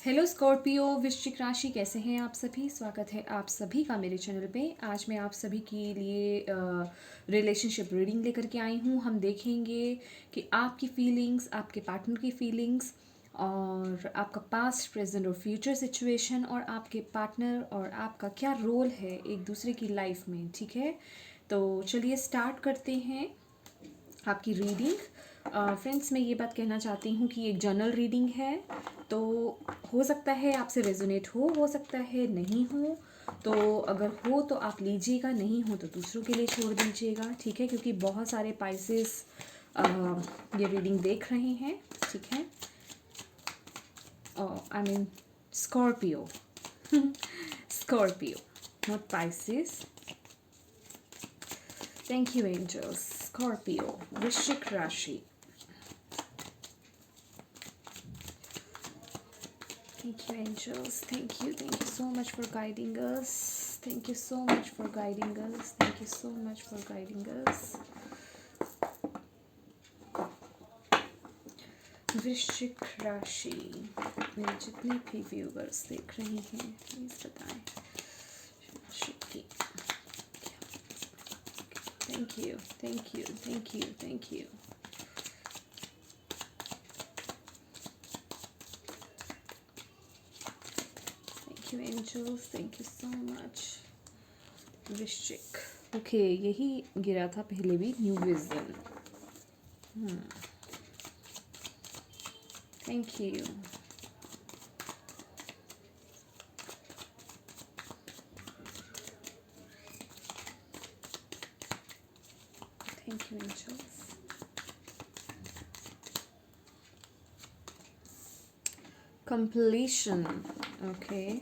Hello Scorpio वृश्चिक राशि, कैसे हैं आप सभी। स्वागत है आप सभी का मेरे चैनल पे। आज मैं आप सभी के लिए रिलेशनशिप रीडिंग लेकर के आई हूँ। हम देखेंगे कि आपकी फीलिंग्स, आपके पार्टनर की फीलिंग्स और आपका पास्ट, प्रेजेंट और फ्यूचर सिचुएशन और आपके पार्टनर और आपका क्या रोल है एक दूसरे की लाइफ में। ठीक है, तो चलिए स्टार्ट करते हैं आपकी रीडिंग। फ्रेंड्स, मैं ये बात कहना चाहती हूँ कि एक जर्नल रीडिंग है, तो हो सकता है आपसे रेजोनेट हो सकता है नहीं हो। तो अगर हो तो आप लीजिएगा, नहीं हो तो दूसरों के लिए छोड़ दीजिएगा। ठीक है, क्योंकि बहुत सारे पाइसेस ये रीडिंग देख रहे हैं। ठीक है, I mean Scorpio Scorpio, not Pisces. Thank you angels. Scorpio, वृश्चिक राशि। Thank you, angels. Thank you. Thank you so much for guiding us. Thank you so much for guiding us. Thank you so much for guiding us. वृश्चिक राशि, मेरे जितने भी viewers देख रहे हैं प्लीज बताएं वृश्चिक की। Thank you, thank you, thank you, thank you. Thank you angels, thank you so much. वृश्चिक, ओके, यही गिरा था पहले भी, new vision. Thank you. Thank you angels. Completion, okay.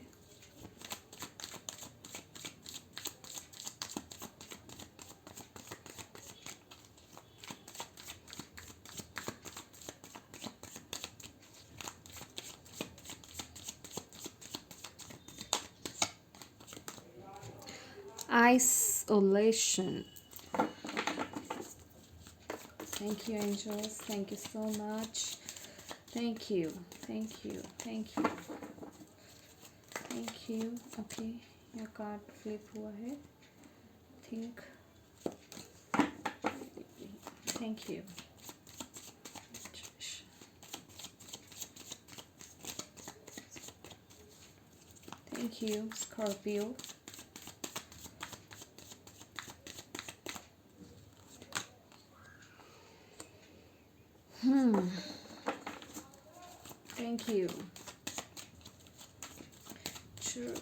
Isolation. Thank you angels, thank you so much. Thank you, thank you, thank you, thank you. Okay, your card flip हुआ है, think. Thank you. Thank you, Scorpio. Thank you. True.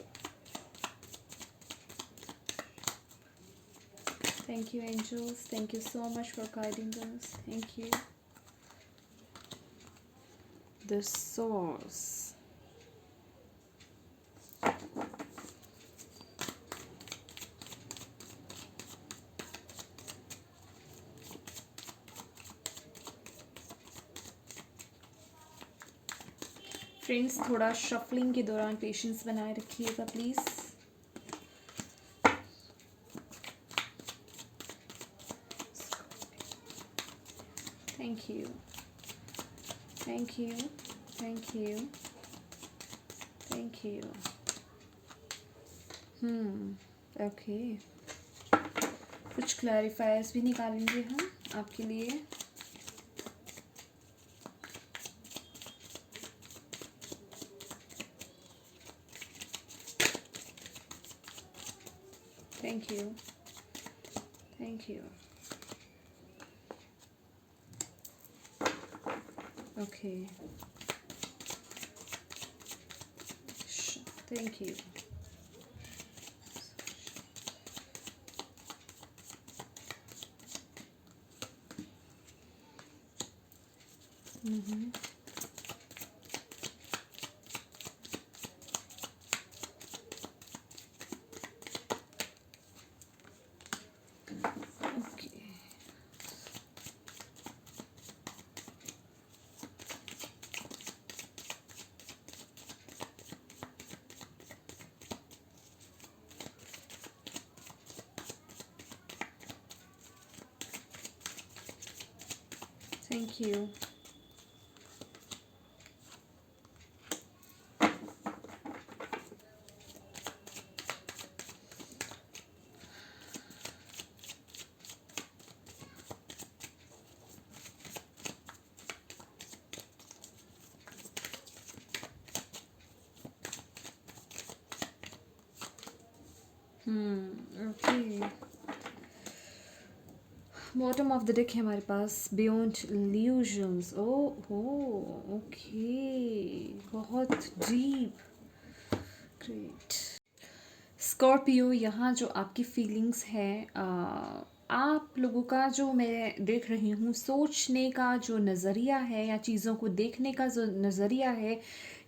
Thank you, angels. Thank you so much for guiding us. Thank you. The source. Friends, थोड़ा shuffling के दौरान patience बनाए रखिएगा please. Thank you, thank you, thank you, thank you. Okay, कुछ क्लैरिफायर्स भी निकालेंगे हम आपके लिए। Thank you. Thank you. Okay. Thank you. Okay. Thank you. Okay. Bottom of the deck है हमारे पास, बियॉन्ड इल्यूजन्स। ओ हो, ओके, बहुत डीप, ग्रेट। स्कॉर्पियो, यहाँ जो आपकी फीलिंग्स हैं, आप लोगों का जो मैं देख रही हूँ, सोचने का जो नज़रिया है या चीज़ों को देखने का जो नज़रिया है,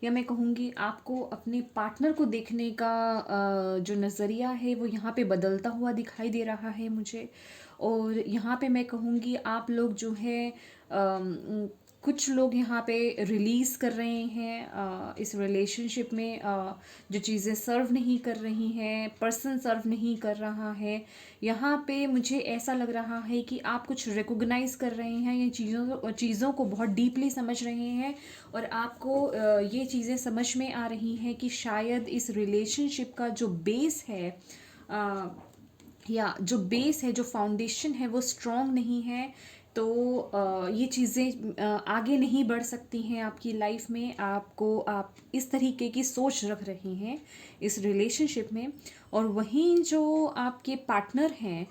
या मैं कहूँगी आपको अपने पार्टनर को देखने का जो नज़रिया है वो यहाँ पे बदलता हुआ दिखाई दे रहा है मुझे। और यहाँ पे मैं कहूँगी आप लोग जो है कुछ लोग यहाँ पे रिलीज़ कर रहे हैं इस रिलेशनशिप में, जो चीज़ें सर्व नहीं कर रही हैं, पर्सन सर्व नहीं कर रहा है। यहाँ पे मुझे ऐसा लग रहा है कि आप कुछ रिकॉग्नाइज़ कर रहे हैं, ये चीज़ों को बहुत डीपली समझ रहे हैं, और आपको ये चीज़ें समझ में आ रही हैं कि शायद इस रिलेशनशिप का जो बेस है, या जो बेस है, जो फाउंडेशन है, वो स्ट्रॉन्ग नहीं है। तो ये चीज़ें आगे नहीं बढ़ सकती हैं आपकी लाइफ में। आप इस तरीके की सोच रख रही हैं इस रिलेशनशिप में। और वहीं जो आपके पार्टनर हैं,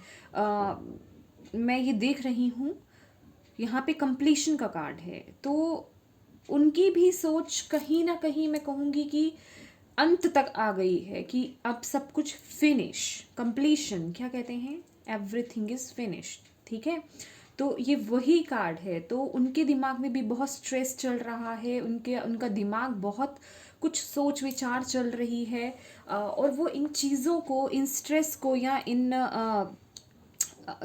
मैं ये देख रही हूँ, यहाँ पे कंप्लीशन का कार्ड है। तो उनकी भी सोच कहीं ना कहीं मैं कहूँगी कि अंत तक आ गई है, कि अब सब कुछ फिनिश, कंप्लीशन क्या कहते हैं, एवरीथिंग इज फिनिश्ड, ठीक है। तो ये वही कार्ड है। तो उनके दिमाग में भी बहुत स्ट्रेस चल रहा है, उनका दिमाग बहुत कुछ सोच विचार चल रही है, और वो इन चीज़ों को, इन स्ट्रेस को, या इन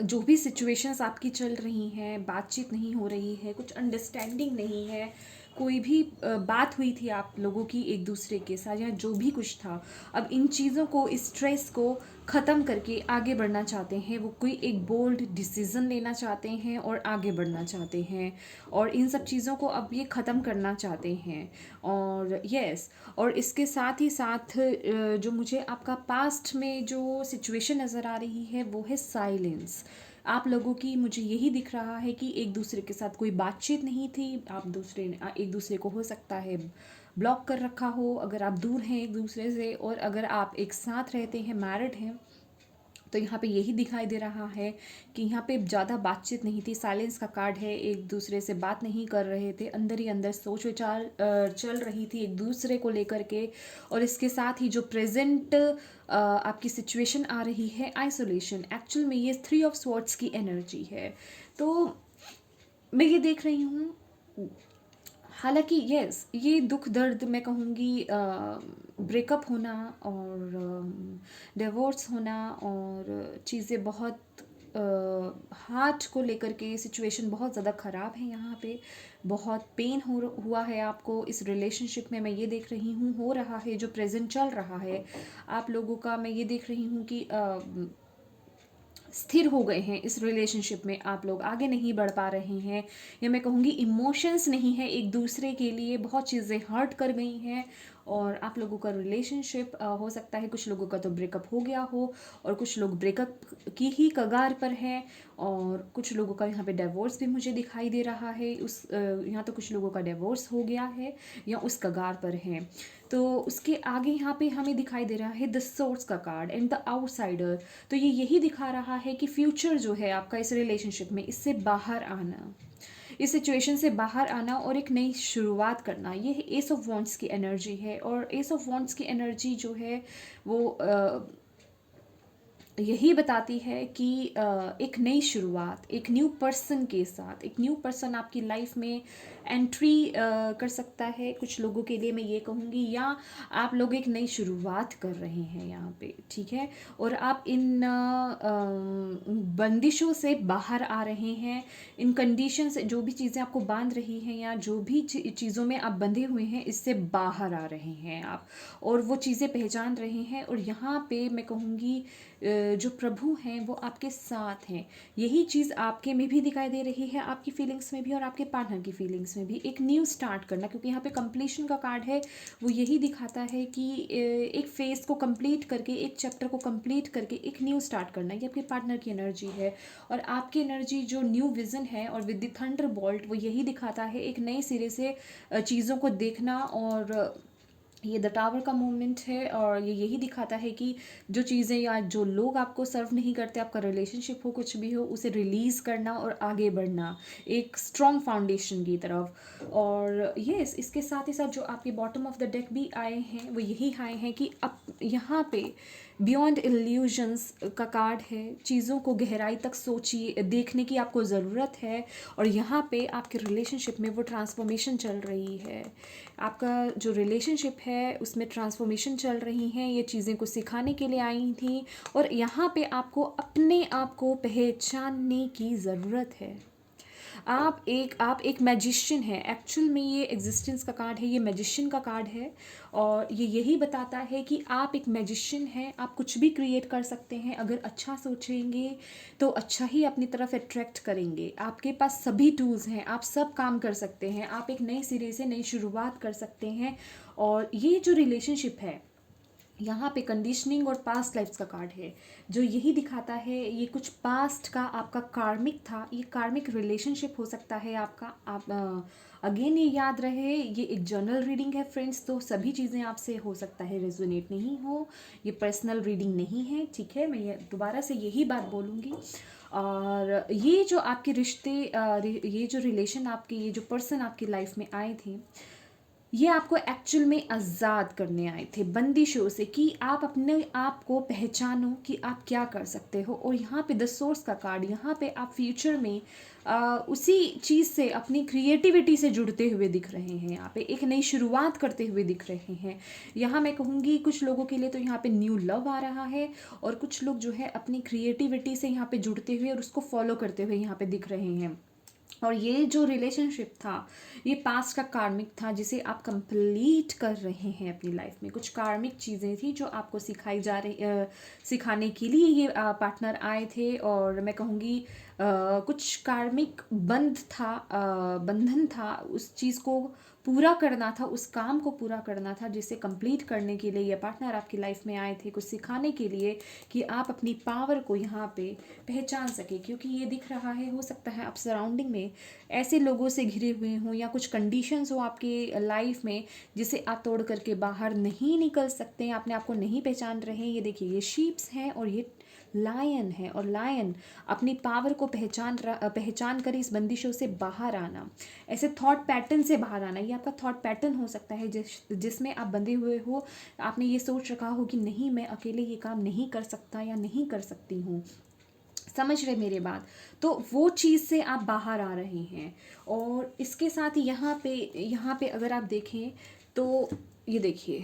जो भी सिचुएशंस आपकी चल रही हैं, बातचीत नहीं हो रही है, कुछ अंडरस्टैंडिंग नहीं है, कोई भी बात हुई थी आप लोगों की एक दूसरे के साथ, या जो भी कुछ था, अब इन चीज़ों को, इस स्ट्रेस को ख़त्म करके आगे बढ़ना चाहते हैं। वो कोई एक बोल्ड डिसीज़न लेना चाहते हैं और आगे बढ़ना चाहते हैं, और इन सब चीज़ों को अब ये ख़त्म करना चाहते हैं। और यस, और इसके साथ ही साथ जो मुझे आपका पास्ट में जो सिचुएशन नज़र आ रही है वो है साइलेंस। आप लोगों की मुझे यही दिख रहा है कि एक दूसरे के साथ कोई बातचीत नहीं थी। आप एक दूसरे को हो सकता है ब्लॉक कर रखा हो, अगर आप दूर हैं एक दूसरे से, और अगर आप एक साथ रहते हैं, मैरिड हैं, तो यहाँ पे यही दिखाई दे रहा है कि यहाँ पे ज़्यादा बातचीत नहीं थी। साइलेंस का कार्ड है, एक दूसरे से बात नहीं कर रहे थे, अंदर ही अंदर सोच विचार चल रही थी एक दूसरे को लेकर के। और इसके साथ ही जो प्रेजेंट आपकी सिचुएशन आ रही है, आइसोलेशन, एक्चुअल में ये 3 ऑफ स्वॉर्ड्स की एनर्जी है। तो मैं ये देख रही हूँ, हालांकि यस, ये दुख दर्द मैं कहूँगी, ब्रेकअप होना और डिवोर्स होना, और चीज़ें बहुत हार्ट को लेकर के सिचुएशन बहुत ज़्यादा ख़राब है। यहाँ पे बहुत पेन हुआ है आपको इस रिलेशनशिप में, मैं ये देख रही हूँ, हो रहा है, जो प्रेजेंट चल रहा है आप लोगों का। मैं ये देख रही हूँ कि स्थिर हो गए हैं इस रिलेशनशिप में, आप लोग आगे नहीं बढ़ पा रहे हैं, या मैं कहूँगी इमोशंस नहीं है एक दूसरे के लिए, बहुत चीज़ें हर्ट कर गई हैं। और आप लोगों का रिलेशनशिप हो सकता है, कुछ लोगों का तो ब्रेकअप हो गया हो, और कुछ लोग ब्रेकअप की ही कगार पर हैं, और कुछ लोगों का यहाँ पे डिवोर्स भी मुझे दिखाई दे रहा है। यहाँ तो कुछ लोगों का डिवोर्स हो गया है या उस कगार पर हैं। तो उसके आगे यहाँ पे हमें दिखाई दे रहा है द सोर्स का कार्ड एंड द आउटसाइडर। तो ये यही दिखा रहा है कि फ्यूचर जो है आपका इस रिलेशनशिप में, इससे बाहर आना, इस सिचुएशन से बाहर आना और एक नई शुरुआत करना, ये एस ऑफ वॉन्ट्स की एनर्जी है। और एस ऑफ वॉन्ट्स की एनर्जी जो है वो यही बताती है कि एक नई शुरुआत, एक न्यू पर्सन के साथ, एक न्यू पर्सन आपकी लाइफ में एंट्री कर सकता है कुछ लोगों के लिए, मैं ये कहूँगी, या आप लोग एक नई शुरुआत कर रहे हैं यहाँ पे, ठीक है। और आप इन बंदिशों से बाहर आ रहे हैं, इन कंडीशन से, जो भी चीज़ें आपको बांध रही हैं या जो भी चीज़ों में आप बंधे हुए हैं, इससे बाहर आ रहे हैं आप, और वो चीज़ें पहचान रहे हैं। और यहाँ पे मैं कहूँगी जो प्रभु हैं वो आपके साथ हैं। यही चीज़ आपके में भी दिखाई दे रही है, आपकी फीलिंग्स में भी और आपके पार्टनर की फीलिंग्स में भी, एक न्यू स्टार्ट करना, क्योंकि यहाँ पे कंप्लीशन का कार्ड है। वो यही दिखाता है कि एक फेज को कंप्लीट करके, एक चैप्टर को कंप्लीट करके एक न्यू स्टार्ट करना, ये आपके पार्टनर की एनर्जी है। और आपकी एनर्जी जो न्यू विजन है, और विद द थंडर बोल्ट, वो यही दिखाता है एक नए सिरे से चीज़ों को देखना, और ये द टावर का मूवमेंट है और ये यही दिखाता है कि जो चीज़ें या जो लोग आपको सर्व नहीं करते, आपका रिलेशनशिप हो कुछ भी हो, उसे रिलीज़ करना और आगे बढ़ना एक स्ट्रॉन्ग फाउंडेशन की तरफ। और ये इसके साथ ही साथ जो आपके बॉटम ऑफ द डेक भी आए हैं वो यही आए हैं कि अब यहाँ पे बियॉन्ड इल्यूजन्स का कार्ड है। चीज़ों को गहराई तक सोचिए, देखने की आपको ज़रूरत है। और यहाँ पे आपके रिलेशनशिप में वो ट्रांसफॉर्मेशन चल रही है। आपका जो रिलेशनशिप है उसमें ट्रांसफॉर्मेशन चल रही हैं। ये चीज़ें को सिखाने के लिए आई थी और यहाँ पे आपको अपने आप को पहचानने की ज़रूरत है। आप एक मैजिशियन हैं। एक्चुअल में ये एग्जिस्टेंस का कार्ड है, ये मैजिशियन का कार्ड है। और ये यही बताता है कि आप एक मैजिशियन हैं, आप कुछ भी क्रिएट कर सकते हैं। अगर अच्छा सोचेंगे तो अच्छा ही अपनी तरफ अट्रैक्ट करेंगे। आपके पास सभी टूल्स हैं, आप सब काम कर सकते हैं। आप एक नए सिरे से नई शुरुआत कर सकते हैं। और ये जो रिलेशनशिप है, यहाँ पे कंडीशनिंग और पास्ट लाइफ्स का कार्ड है जो यही दिखाता है ये कुछ पास्ट का आपका कार्मिक था। ये कार्मिक रिलेशनशिप हो सकता है आपका। आप अगेन ये याद रहे, ये एक जर्नल रीडिंग है फ्रेंड्स, तो सभी चीज़ें आपसे हो सकता है रेजोनेट नहीं हो। ये पर्सनल रीडिंग नहीं है, ठीक है। मैं ये दोबारा से यही बात बोलूँगी। और ये जो आपके रिश्ते, ये जो रिलेशन आपके, ये जो पर्सन आपकी लाइफ में आए थे, ये आपको एक्चुअल में आज़ाद करने आए थे बंदिशों से, कि आप अपने आप को पहचानो कि आप क्या कर सकते हो। और यहाँ पे द सोर्स का कार्ड, यहाँ पे आप फ्यूचर में उसी चीज़ से, अपनी क्रिएटिविटी से जुड़ते हुए दिख रहे हैं। यहाँ पे एक नई शुरुआत करते हुए दिख रहे हैं। यहाँ मैं कहूँगी कुछ लोगों के लिए तो यहाँ पे न्यू लव आ रहा है और कुछ लोग जो है अपनी क्रिएटिविटी से यहाँ पे जुड़ते हुए और उसको फॉलो करते हुए यहाँ पे दिख रहे हैं। और ये जो रिलेशनशिप था ये पास्ट का कार्मिक था जिसे आप कंप्लीट कर रहे हैं अपनी लाइफ में। कुछ कार्मिक चीज़ें थी जो आपको सिखाने के लिए ये पार्टनर आए थे। और मैं कहूँगी कुछ कार्मिक बंधन था, उस चीज़ को पूरा करना था, उस काम को पूरा करना था जिसे कंप्लीट करने के लिए ये पार्टनर आपकी लाइफ में आए थे, कुछ सिखाने के लिए कि आप अपनी पावर को यहाँ पे पहचान सके। क्योंकि ये दिख रहा है, हो सकता है आप सराउंडिंग में ऐसे लोगों से घिरे हुए हों या कुछ कंडीशंस हो आपके लाइफ में जिसे आप तोड़ करके बाहर नहीं निकल सकते हैं, अपने आप को नहीं पहचान रहे हैं। ये देखिए, ये शीप्स हैं और ये लायन है। और लायन अपनी पावर को पहचान कर इस बंदिशों से बाहर आना, ऐसे थॉट पैटर्न से बाहर आना। ये आपका थॉट पैटर्न हो सकता है जिसमें आप बंधे हुए हो। आपने ये सोच रखा हो कि नहीं, मैं अकेले ये काम नहीं कर सकता या नहीं कर सकती हूँ। समझ रहे मेरे बात? तो वो चीज़ से आप बाहर आ रहे हैं। और इसके साथ यहाँ पे अगर आप देखें तो ये देखिए,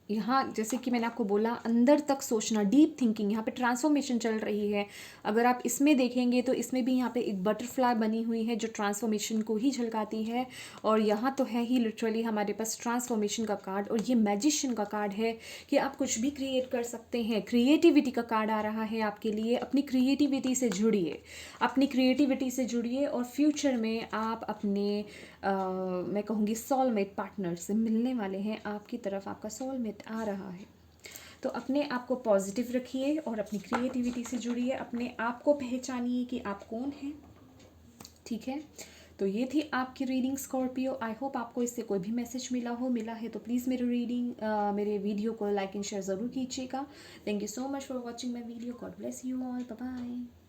यहाँ जैसे कि मैंने आपको बोला, अंदर तक सोचना, डीप थिंकिंग, यहाँ पे ट्रांसफॉर्मेशन चल रही है। अगर आप इसमें देखेंगे तो इसमें भी यहाँ पे एक बटरफ्लाई बनी हुई है जो ट्रांसफॉर्मेशन को ही झलकाती है। और यहाँ तो है ही लिटरली हमारे पास ट्रांसफॉर्मेशन का कार्ड। और ये मैजिशियन का कार्ड है कि आप कुछ भी क्रिएट कर सकते हैं। क्रिएटिविटी का कार्ड आ रहा है आपके लिए। अपनी क्रिएटिविटी से जुड़िए, अपनी क्रिएटिविटी से जुड़िए और फ्यूचर में आप अपने मैं कहूँगी सोलमेट पार्टनर से मिलने वाले हैं। आपकी तरफ आपका सोलमेट आ रहा है। तो अपने आप को पॉजिटिव रखिए और अपनी क्रिएटिविटी से जुड़िए। अपने आप को पहचानिए कि आप कौन हैं, ठीक है। तो ये थी आपकी रीडिंग स्कॉर्पियो। आई होप आपको इससे कोई भी मैसेज मिला है तो प्लीज़ मेरे वीडियो को लाइक एंड शेयर ज़रूर कीजिएगा। Thank you so much for watching my video. God bless you all. Bye bye.